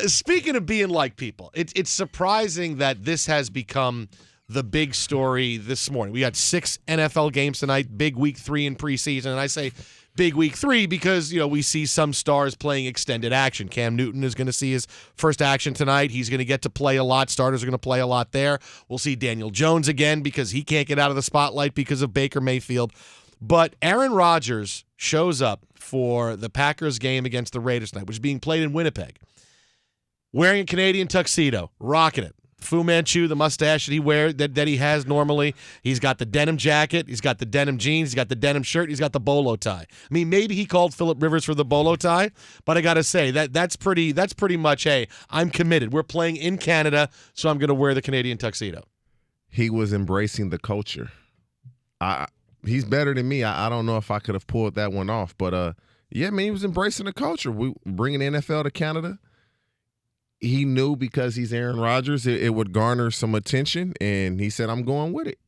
Speaking of being like people, it's surprising that this has become the big story this morning. We got 6 NFL games tonight, big week 3 in preseason, and I say big week 3 because, we see some stars playing extended action. Cam Newton is going to see his first action tonight. He's going to get to play a lot. Starters are going to play a lot there. We'll see Daniel Jones again because he can't get out of the spotlight because of Baker Mayfield. But Aaron Rodgers shows up for the Packers game against the Raiders tonight, which is being played in Winnipeg, wearing a Canadian tuxedo, rocking it. Fu Manchu, the mustache that he wears, that he has normally. He's got the denim jacket. He's got the denim jeans. He's got the denim shirt. He's got the bolo tie. I mean, maybe he called Phillip Rivers for the bolo tie, but I got to say that's pretty much, hey, I'm committed. We're playing in Canada, so I'm going to wear the Canadian tuxedo. He was embracing the culture. He's better than me. I don't know if I could have pulled that one off, but yeah, man, he was embracing the culture. We bringing the NFL to Canada. He knew because he's Aaron Rodgers, it would garner some attention, and he said, "I'm going with it."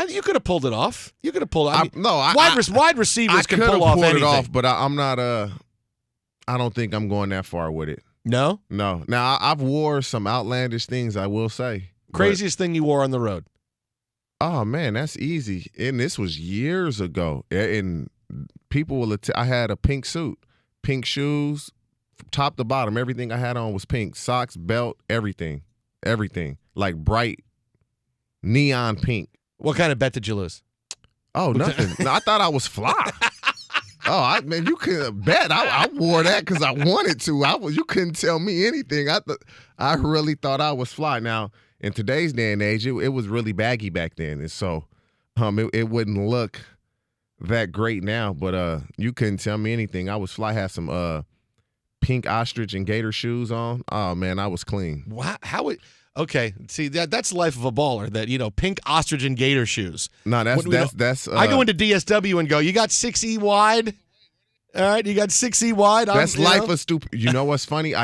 You could have pulled it off. You could have pulled it. Wide receivers can pull off anything. It off, but I'm not. I don't think I'm going that far with it. No. Now I've wore some outlandish things. I will say. Craziest thing you wore on the road? Oh man, that's easy. And this was years ago. And people will. I had a pink suit, pink shoes. Top to bottom, everything I had on was pink. Socks, belt, everything. Like bright neon pink. What kind of bet did you lose? Oh, nothing. No, I thought I was fly. Man, you couldn't bet. I wore that because I wanted to. You couldn't tell me anything. I really thought I was fly. Now, in today's day and age, it was really baggy back then, and so it wouldn't look that great now. But you couldn't tell me anything. I was fly. I had some pink ostrich and gator shoes on. Oh man, I was clean. Wow, okay, see that's the life of a baller. That pink ostrich and gator shoes. No, that's. I go into DSW and go, you got 6E wide. All right, you got 6E wide. That's life of stupid. You know what's funny?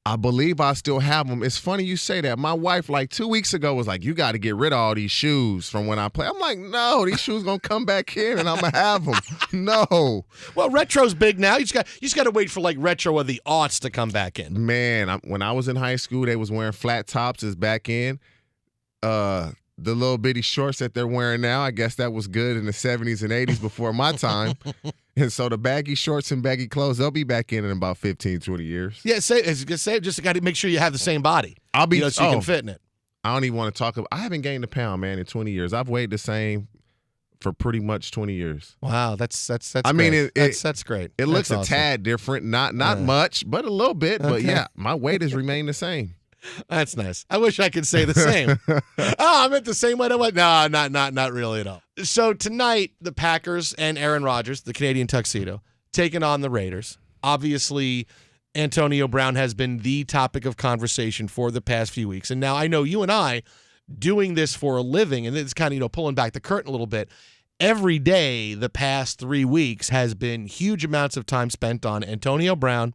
I believe I still have them. It's funny you say that. My wife, like 2 weeks ago, was like, you got to get rid of all these shoes from when I play. I'm like, no, these shoes going to come back in and I'm going to have them. No. Well, retro's big now. You just got to wait for like retro of the aughts to come back in. Man, when I was in high school, they was wearing flat tops is back in. The little bitty shorts that they're wearing now, I guess that was good in the 70s and 80s before my time. And so the baggy shorts and baggy clothes, they'll be back in about 15, 20 years. Yeah, just got to make sure you have the same body. So you can fit in it. I don't even want to talk about. I haven't gained a pound, man, in 20 years. I've weighed the same for pretty much 20 years. Wow, that's. I mean, that's great. It looks awesome. A tad different, not much, but a little bit. Okay. But yeah, my weight has remained the same. That's nice. I wish I could say the same. I'm at the same weight. I'm like, no, not really at all. So tonight, the Packers and Aaron Rodgers, the Canadian tuxedo, taking on the Raiders. Obviously, Antonio Brown has been the topic of conversation for the past few weeks. And now I know you and I, doing this for a living, and it's kind of, pulling back the curtain a little bit, every day the past 3 weeks has been huge amounts of time spent on Antonio Brown,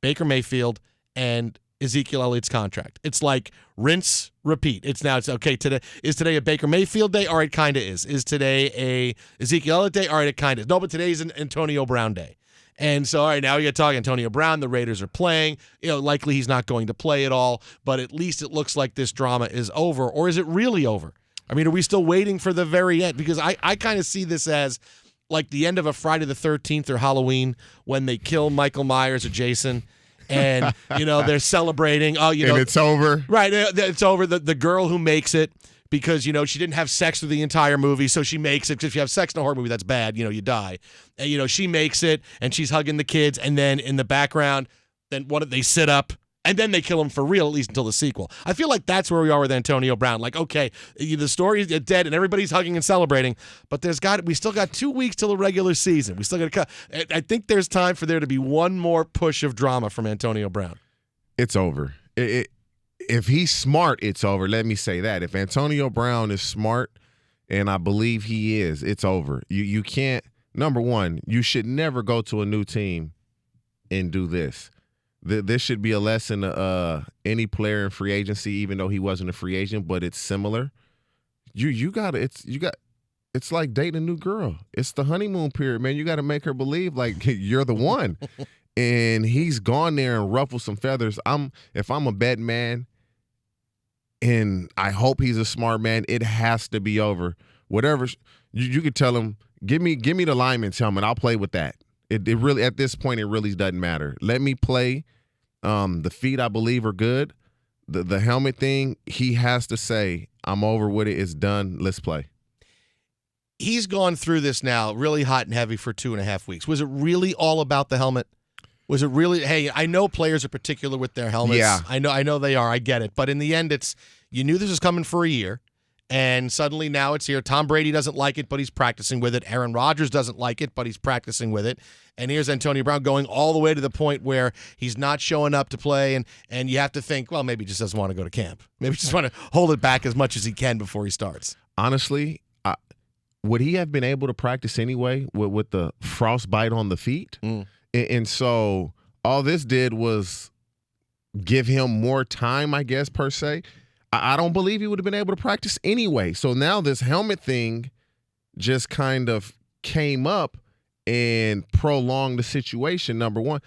Baker Mayfield, and Ezekiel Elliott's contract. It's like rinse, repeat. It's okay. Today a Baker Mayfield day? All right, kind of is. Is today a Ezekiel Elliott day? All right, it kind of is. No, but today's an Antonio Brown day. And so, all right, now you got to talk Antonio Brown. The Raiders are playing. Likely he's not going to play at all, but at least it looks like this drama is over. Or is it really over? I mean, are we still waiting for the very end? Because I kind of see this as like the end of a Friday the 13th or Halloween when they kill Michael Myers or Jason. And, they're celebrating. Oh, and it's over. Right. It's over. The girl who makes it because, she didn't have sex through the entire movie. So she makes it. Because if you have sex in a horror movie, that's bad. You die. And, she makes it and she's hugging the kids. And then in the background, then they sit up and then they kill him for real, at least until the sequel. I feel like that's where we are with Antonio Brown. Like, okay, the story is dead and everybody's hugging and celebrating, but we still got 2 weeks till the regular season. We still got to cut. I think there's time for there to be one more push of drama from Antonio Brown. It's over. If he's smart, it's over. Let me say that. If Antonio Brown is smart, and I believe he is, it's over. You can't. Number one, you should never go to a new team and do this. This should be a lesson to any player in free agency, even though he wasn't a free agent, but it's similar. It's like dating a new girl. It's the honeymoon period, man. You got to make her believe like you're the one. and he's gone there and ruffled some feathers. If I'm a bet man, and I hope he's a smart man, it has to be over. Whatever you could tell him, give me the lineman's helmet. I'll play with that. It really, at this point, it really doesn't matter. Let me play. The feet, I believe, are good. The helmet thing, he has to say, I'm over with it. It's done. Let's play. He's gone through this now really hot and heavy for 2.5 weeks. Was it really all about the helmet? Was it really, hey, I know players are particular with their helmets. Yeah. I know they are. I get it. But in the end, you knew this was coming for a year, and suddenly now it's here. Tom Brady doesn't like it, but he's practicing with it. Aaron Rodgers doesn't like it, but he's practicing with it. And here's Antonio Brown going all the way to the point where he's not showing up to play, and you have to think, well, maybe he just doesn't want to go to camp. Maybe he just want to hold it back as much as he can before he starts. Honestly, would he have been able to practice anyway with the frostbite on the feet? And so all this did was give him more time, I guess, per se. I don't believe he would have been able to practice anyway. So now this helmet thing just kind of came up and prolonged the situation, number one.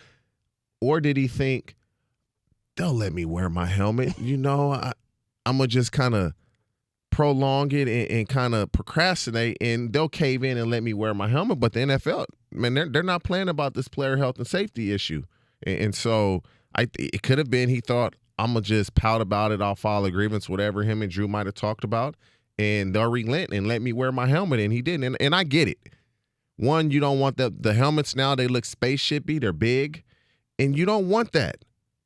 Or did he think, they'll let me wear my helmet? I'm going to just kind of prolong it and kind of procrastinate, and they'll cave in and let me wear my helmet. But the NFL, man, they're not playing about this player health and safety issue. And so it could have been he thought, I'm going to just pout about it. I'll file a grievance, whatever him and Drew might have talked about, and they'll relent and let me wear my helmet. And he didn't. And I get it. One, you don't want the helmets now. They look spaceshipy. They're big. And you don't want that.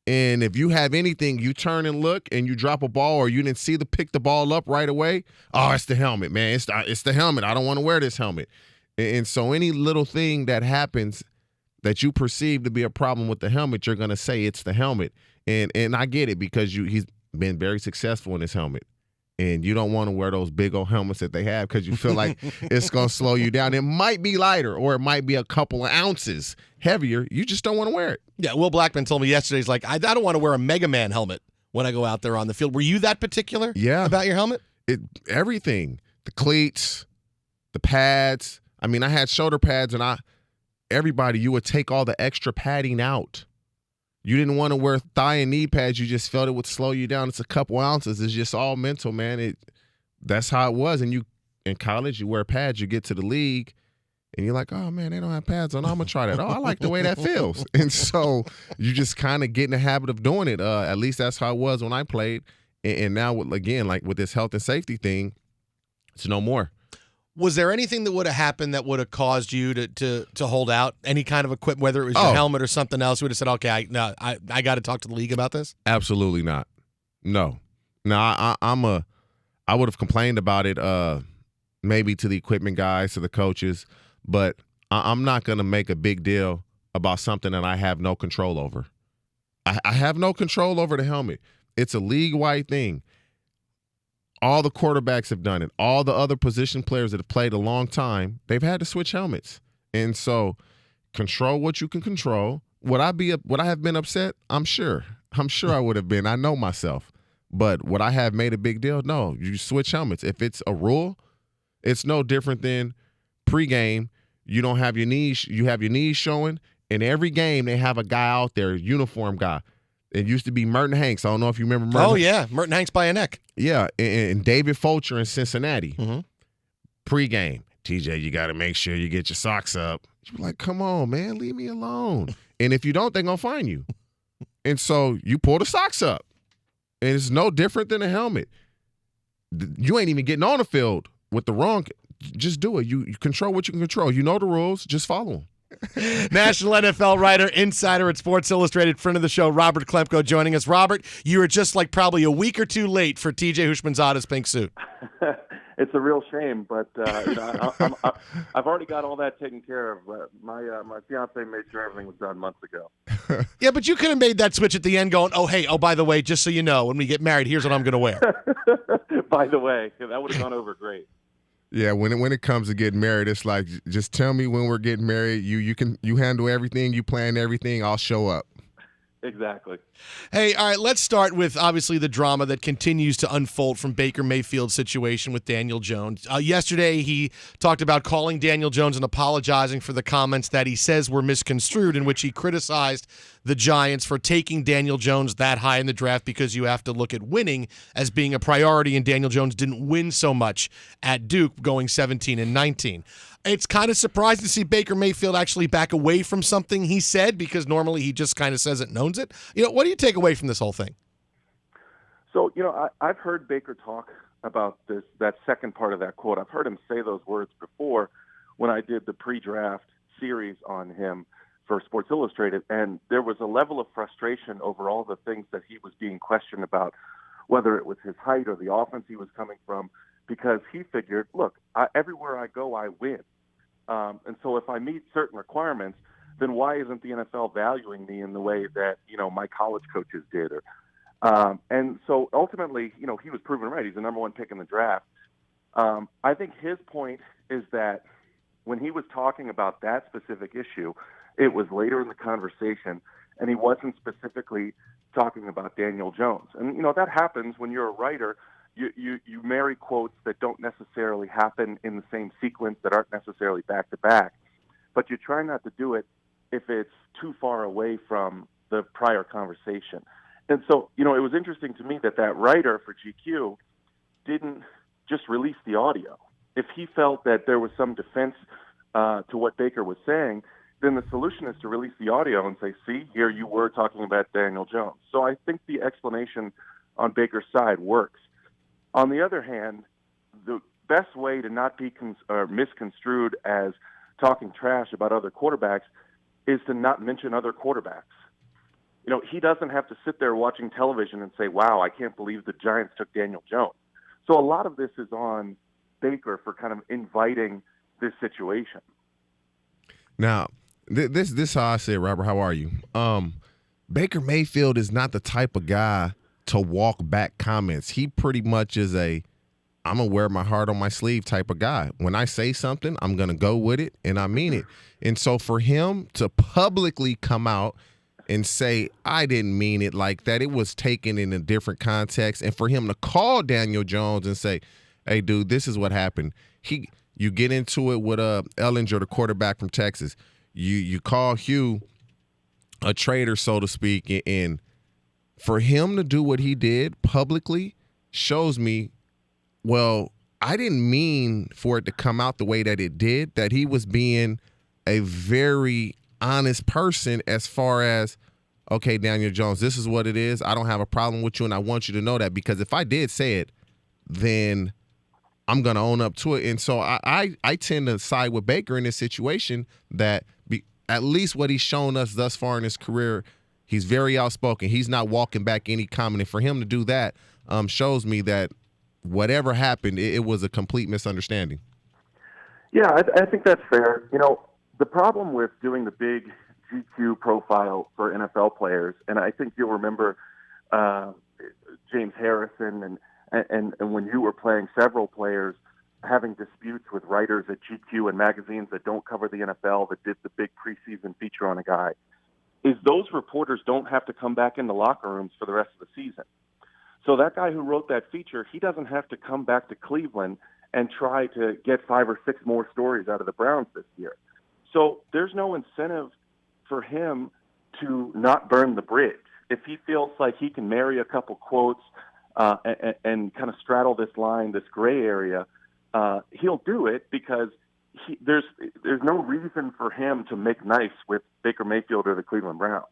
And if you have anything, you turn and look and you drop a ball, or you didn't pick the ball up right away. Oh, it's the helmet, man. It's the helmet. I don't want to wear this helmet. And so any little thing that happens that you perceive to be a problem with the helmet, you're going to say it's the helmet. And I get it, because he's been very successful in his helmet. And you don't want to wear those big old helmets that they have because you feel like it's going to slow you down. It might be lighter, or it might be a couple of ounces heavier. You just don't want to wear it. Yeah, Will Blackman told me yesterday, he's like, I don't want to wear a Mega Man helmet when I go out there on the field. Were you that particular about your helmet? Everything. The cleats, the pads. I mean, I had shoulder pads, and you would take all the extra padding out. You didn't want to wear thigh and knee pads. You just felt it would slow you down. It's a couple ounces. It's just all mental, man. That's how it was. And you, in college, you wear pads. You get to the league, and you're like, oh, man, they don't have pads on. I'm going to try that. Oh, I like the way that feels. And so you just kind of get in the habit of doing it. At least that's how it was when I played. And now, again, like with this health and safety thing, it's no more. Was there anything that would have happened that would have caused you to hold out any kind of equipment, whether it was your helmet or something else? You would have said, okay, I got to talk to the league about this? Absolutely not. No. I would have complained about it maybe to the equipment guys, to the coaches, but I'm not going to make a big deal about something that I have no control over. I have no control over the helmet. It's a league-wide thing. All the quarterbacks have done it. All the other position players that have played a long time, they've had to switch helmets. And so control what you can control. Would I have been upset? I'm sure I would have been. I know myself. But would I have made a big deal? No. You switch helmets. If it's a rule, it's no different than pregame. You don't have your knees. You have your knees showing. In every game, they have a guy out there, uniform guy. It used to be Merton Hanks. I don't know if you remember Merton. Oh, yeah. Merton Hanks by a neck. Yeah, and David Fulcher in Cincinnati. Mm-hmm. Pre-game. TJ, you got to make sure you get your socks up. You're like, come on, man. Leave me alone. And if you don't, they're going to fine you. And so you pull the socks up. And it's no different than a helmet. You ain't even getting on the field with the wrong. Just do it. You control what you can control. You know the rules. Just follow them. National NFL writer, insider at Sports Illustrated, friend of the show, Robert Klemko, joining us. Robert, you were just like probably a week or two late for TJ Houshmandzadeh's pink suit. It's a real shame, but I've already got all that taken care of. My fiance made sure everything was done months ago. Yeah, but you could have made that switch at the end going, by the way, just so you know, when we get married, here's what I'm going to wear. By the way, that would have gone over great. Yeah, when it comes to getting married, it's like, just tell me when we're getting married. You handle everything, you plan everything, I'll show up. Exactly. Hey, all right, let's start with obviously the drama that continues to unfold from Baker Mayfield's situation with Daniel Jones. Yesterday, he talked about calling Daniel Jones and apologizing for the comments that he says were misconstrued, in which he criticized the Giants for taking Daniel Jones that high in the draft because you have to look at winning as being a priority, and Daniel Jones didn't win so much at Duke, going 17-19. It's kind of surprising to see Baker Mayfield actually back away from something he said, because normally he just kind of says it and owns it. What do you take away from this whole thing? So, I've heard Baker talk about that second part of that quote. I've heard him say those words before when I did the pre-draft series on him for Sports Illustrated, and there was a level of frustration over all the things that he was being questioned about, whether it was his height or the offense he was coming from, because he figured, look, everywhere I go, I win. And so if I meet certain requirements, then why isn't the NFL valuing me in the way that, my college coaches did? And so ultimately, he was proven right. He's the number one pick in the draft. I think his point is that when he was talking about that specific issue, it was later in the conversation, and he wasn't specifically talking about Daniel Jones. And, that happens when you're a writer. You marry quotes that don't necessarily happen in the same sequence, that aren't necessarily back-to-back, but you try not to do it if it's too far away from the prior conversation. And so, it was interesting to me that writer for GQ didn't just release the audio. If he felt that there was some defense to what Baker was saying, then the solution is to release the audio and say, see, here you were talking about Daniel Jones. So I think the explanation on Baker's side works. On the other hand, the best way to not be misconstrued as talking trash about other quarterbacks is to not mention other quarterbacks. He doesn't have to sit there watching television and say, wow, I can't believe the Giants took Daniel Jones. So a lot of this is on Baker for kind of inviting this situation. Now, this is how I say it, Robert. How are you? Baker Mayfield is not the type of guy to walk back comments. He pretty much is I'm going to wear my heart on my sleeve type of guy. When I say something, I'm going to go with it, and I mean it. And so for him to publicly come out and say, I didn't mean it like that, it was taken in a different context, and for him to call Daniel Jones and say, hey, dude, this is what happened. You get into it with Ellinger, the quarterback from Texas. You call Hugh a traitor, so to speak, and for him to do what he did publicly shows me, well, I didn't mean for it to come out the way that it did, that he was being a very honest person as far as, okay, Daniel Jones, this is what it is. I don't have a problem with you, and I want you to know that, because if I did say it, then I'm going to own up to it. And so I tend to side with Baker in this situation, that at least what he's shown us thus far in his career, he's very outspoken. He's not walking back any comment. And for him to do that shows me that whatever happened, it was a complete misunderstanding. Yeah, I think that's fair. The problem with doing the big GQ profile for NFL players, and I think you'll remember James Harrison and when you were playing, several players having disputes with writers at GQ and magazines that don't cover the NFL, that did the big preseason feature on a guy, is those reporters don't have to come back into locker rooms for the rest of the season. So that guy who wrote that feature, he doesn't have to come back to Cleveland and try to get 5 or 6 more stories out of the Browns this year. So there's no incentive for him to not burn the bridge. If he feels like he can marry a couple quotes and kind of straddle this line, this gray area, he'll do it, because there's no reason for him to make nice with Baker Mayfield or the Cleveland Browns.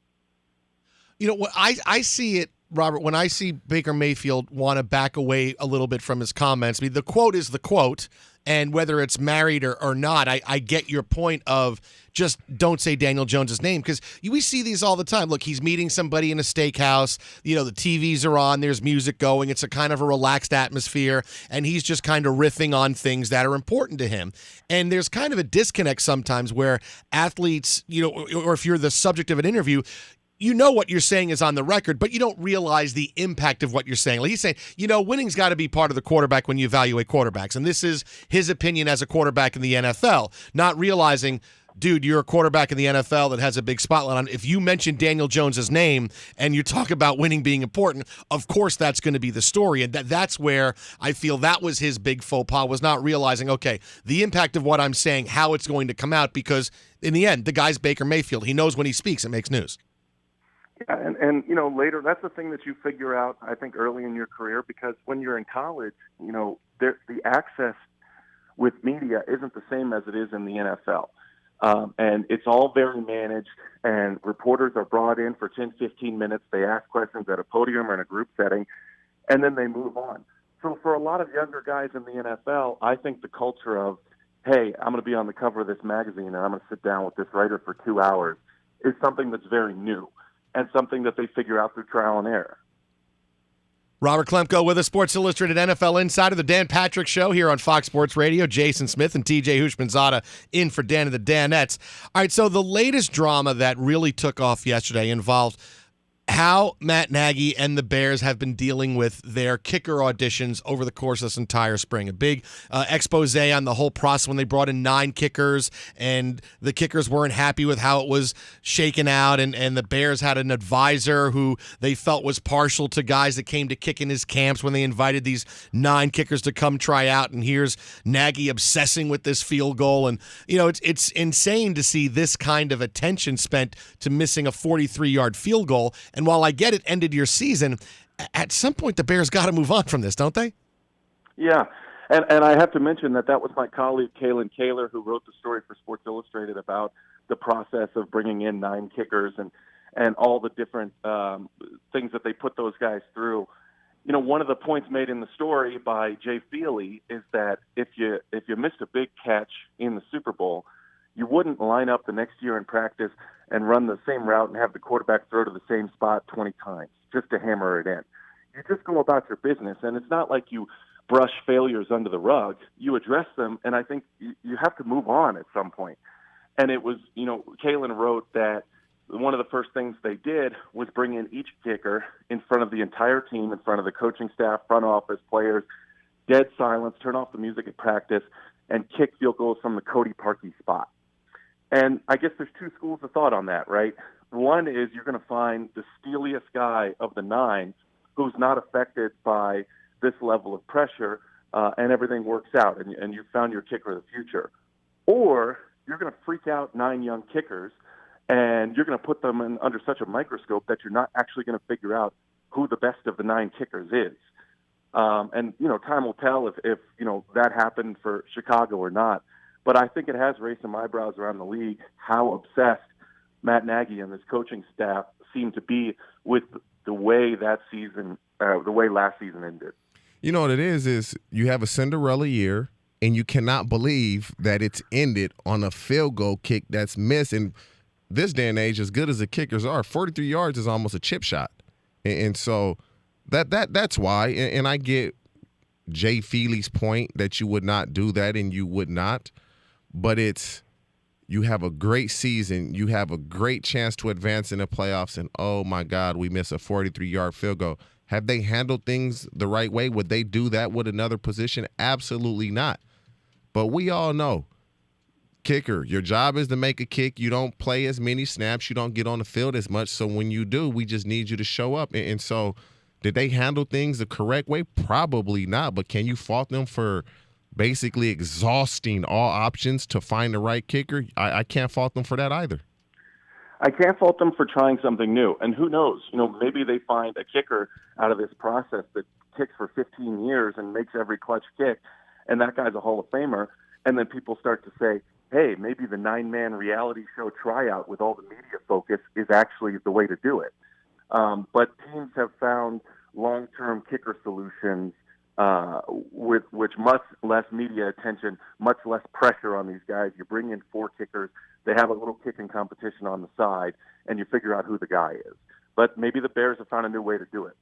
What I see it, Robert, when I see Baker Mayfield want to back away a little bit from his comments, I mean, the quote is the quote, and whether it's married or not, I get your point of just don't say Daniel Jones's name, because we see these all the time. Look, he's meeting somebody in a steakhouse, the TVs are on, there's music going, it's a kind of a relaxed atmosphere, and he's just kind of riffing on things that are important to him. And there's kind of a disconnect sometimes where athletes, or if you're the subject of an interview, what you're saying is on the record, but you don't realize the impact of what you're saying. Like he's saying, winning's got to be part of the quarterback when you evaluate quarterbacks. And this is his opinion as a quarterback in the NFL, not realizing dude, you're a quarterback in the NFL that has a big spotlight on. If you mention Daniel Jones's name and you talk about winning being important, of course that's going to be the story. And that's where I feel that was his big faux pas, was not realizing, okay, the impact of what I'm saying, how it's going to come out, because in the end, the guy's Baker Mayfield. He knows when he speaks, it makes news. Yeah, and later, that's the thing that you figure out, I think, early in your career, because when you're in college, the access with media isn't the same as it is in the NFL. And it's all very managed, and reporters are brought in for 10, 15 minutes. They ask questions at a podium or in a group setting, and then they move on. So for a lot of younger guys in the NFL, I think the culture of, hey, I'm going to be on the cover of this magazine and I'm going to sit down with this writer for 2 hours is something that's very new and something that they figure out through trial and error. Robert Klemko with us, Sports Illustrated NFL Insider, the Dan Patrick Show here on Fox Sports Radio. Jason Smith and TJ Houshmandzadeh in for Dan and the Danettes. All right, so the latest drama that really took off yesterday involved how Matt Nagy and the Bears have been dealing with their kicker auditions over the course of this entire spring. A big expose on the whole process when they brought in 9 kickers, and the kickers weren't happy with how it was shaken out, and the Bears had an advisor who they felt was partial to guys that came to kick in his camps when they invited these 9 kickers to come try out, and here's Nagy obsessing with this field goal. And, it's insane to see this kind of attention spent to missing a 43-yard field goal. And while I get it ended your season, at some point the Bears got to move on from this, don't they? Yeah, and I have to mention that was my colleague, Kalen Kaler, who wrote the story for Sports Illustrated about the process of bringing in 9 kickers and all the different things that they put those guys through. One of the points made in the story by Jay Feely is that if you missed a big catch in the Super Bowl, you wouldn't line up the next year in practice and run the same route and have the quarterback throw to the same spot 20 times just to hammer it in. You just go about your business, and it's not like you brush failures under the rug. You address them, and I think you have to move on at some point. And it was, Kalen wrote that one of the first things they did was bring in each kicker in front of the entire team, in front of the coaching staff, front office, players, dead silence, turn off the music at practice, and kick field goals from the Cody Parkey spot. And I guess there's 2 schools of thought on that, right? One is you're going to find the steeliest guy of the 9 who's not affected by this level of pressure, and everything works out, and you found your kicker of the future. Or you're going to freak out 9 young kickers, and you're going to put them under such a microscope that you're not actually going to figure out who the best of the 9 kickers is. And time will tell if that happened for Chicago or not. But I think it has raised some eyebrows around the league how obsessed Matt Nagy and his coaching staff seem to be with the way last season ended. You know what it is you have a Cinderella year, and you cannot believe that it's ended on a field goal kick that's missed. And this day and age, as good as the kickers are, 43 yards is almost a chip shot. And so that's why. And I get Jay Feely's point that you would not do that, and you would not. But you have a great season. You have a great chance to advance in the playoffs, and, oh, my God, we miss a 43-yard field goal. Have they handled things the right way? Would they do that with another position? Absolutely not. But we all know, kicker, your job is to make a kick. You don't play as many snaps. You don't get on the field as much. So when you do, we just need you to show up. And so did they handle things the correct way? Probably not. But can you fault them for basically exhausting all options to find the right kicker? I can't fault them for that either. I can't fault them for trying something new. And who knows, maybe they find a kicker out of this process that kicks for 15 years and makes every clutch kick, and that guy's a Hall of Famer. And then people start to say, hey, maybe the 9-man reality show tryout with all the media focus is actually the way to do it. But teams have found long-term kicker solutions with much less media attention, much less pressure on these guys. You bring in 4 kickers, they have a little kicking competition on the side, and you figure out who the guy is. But maybe the Bears have found a new way to do it.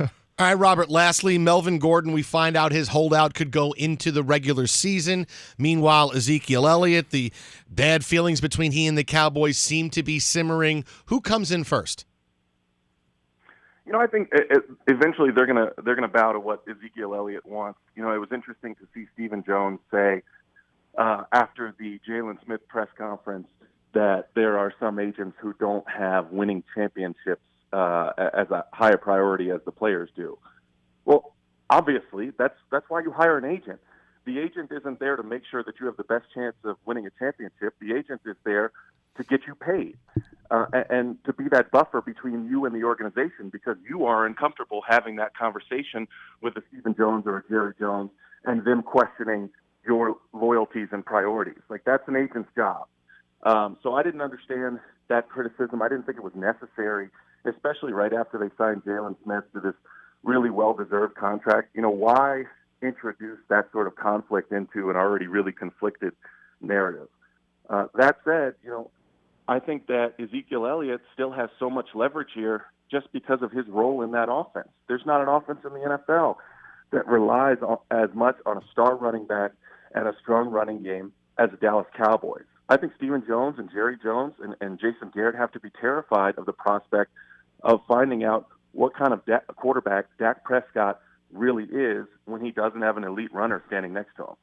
All right, Robert, lastly, Melvin Gordon, we find out his holdout could go into the regular season. Meanwhile, Ezekiel Elliott, the bad feelings between he and the Cowboys seem to be simmering. Who comes in first? I think eventually they're gonna bow to what Ezekiel Elliott wants. It was interesting to see Stephen Jones say, after the Jalen Smith press conference that there are some agents who don't have winning championships as a higher priority as the players do. Well, obviously, that's why you hire an agent. The agent isn't there to make sure that you have the best chance of winning a championship. The agent is there to get you paid and to be that buffer between you and the organization, because you are uncomfortable having that conversation with a Stephen Jones or a Jerry Jones and them questioning your loyalties and priorities. Like, that's an agent's job. So I didn't understand that criticism. I didn't think it was necessary, especially right after they signed Jalen Smith to this really well-deserved contract. You know, why introduce that sort of conflict into an already really conflicted narrative? That said, you know, I think that Ezekiel Elliott still has so much leverage here just because of his role in that offense. There's not an offense in the NFL that relies as much on a star running back and a strong running game as the Dallas Cowboys. I think Stephen Jones and Jerry Jones and Jason Garrett have to be terrified of the prospect of finding out what kind of quarterback Dak Prescott really is when he doesn't have an elite runner standing next to him.